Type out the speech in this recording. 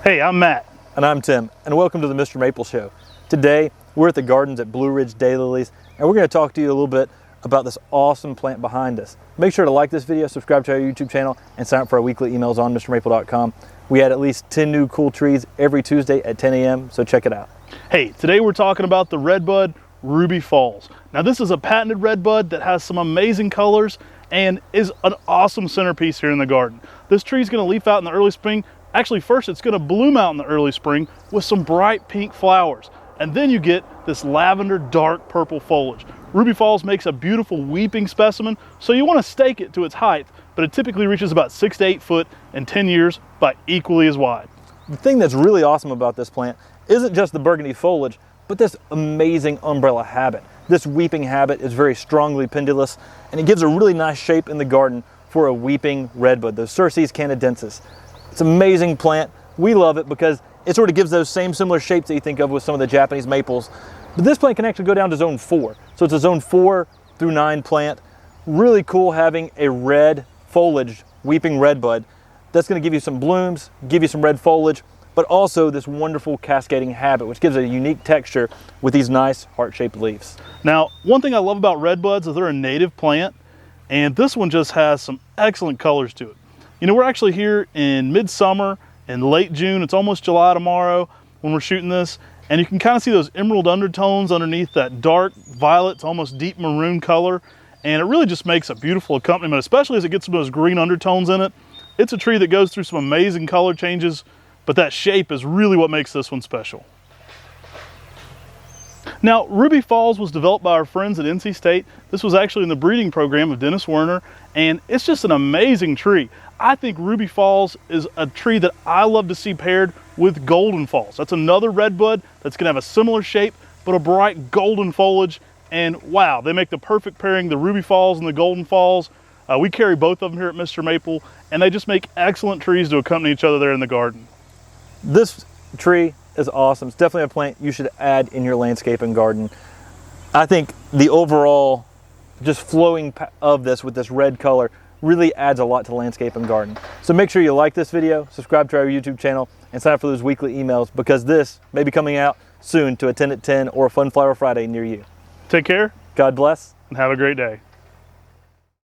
Hey, I'm Matt. And I'm Tim, and welcome to the Mr. Maple Show. Today, we're at the gardens at Blue Ridge Daylilies, and we're going to talk to you a little bit about this awesome plant behind us. Make sure to like this video, subscribe to our YouTube channel, and sign up for our weekly emails on MrMaple.com. We add at least 10 new cool trees every Tuesday at 10 a.m., so check it out. Hey, today we're talking about the Redbud Ruby Falls. Now this is a patented Redbud that has some amazing colors and is an awesome centerpiece here in the garden. This tree is going to leaf out in the early spring. Actually, first it's going to bloom out in the early spring with some bright pink flowers. And then you get this lavender dark purple foliage. Ruby Falls makes a beautiful weeping specimen, so you want to stake it to its height, but it typically reaches about 6 to 8 foot in 10 years by equally as wide. The thing that's really awesome about this plant isn't just the burgundy foliage, but this amazing umbrella habit. This weeping habit is very strongly pendulous, and it gives a really nice shape in the garden for a weeping redbud, the Cercis Canadensis. It's an amazing plant. We love it because it sort of gives those similar shapes that you think of with some of the Japanese maples. But this plant can actually go down to zone 4. So it's a zone 4 through 9 plant. Really cool having a red foliage weeping redbud. That's going to give you some blooms, give you some red foliage, but also this wonderful cascading habit, which gives a unique texture with these nice heart-shaped leaves. Now, one thing I love about redbuds is they're a native plant, and this one just has some excellent colors to it. You know, we're actually here in midsummer in late June. It's almost July tomorrow when we're shooting this, and you can kind of see those emerald undertones underneath that dark violet to almost deep maroon color, and it really just makes a beautiful accompaniment, especially as it gets some of those green undertones in it. It's a tree that goes through some amazing color changes, but that shape is really what makes this one special. Now, Ruby Falls was developed by our friends at NC State. This was actually in the breeding program of Dennis Werner, and it's just an amazing tree. I think Ruby Falls is a tree that I love to see paired with Golden Falls. That's another redbud that's gonna have a similar shape, but a bright golden foliage. And wow, they make the perfect pairing, the Ruby Falls and the Golden Falls. We carry both of them here at Mr. Maple, and they just make excellent trees to accompany each other there in the garden. This tree is awesome. It's definitely a plant you should add in your landscape and garden. I think the overall just flowing of this with this red color really adds a lot to landscape and garden. So make sure you like this video, subscribe to our YouTube channel, and sign up for those weekly emails because this may be coming out soon to a 10 at 10 or a Fun Flower Friday near you. Take care. God bless. And have a great day.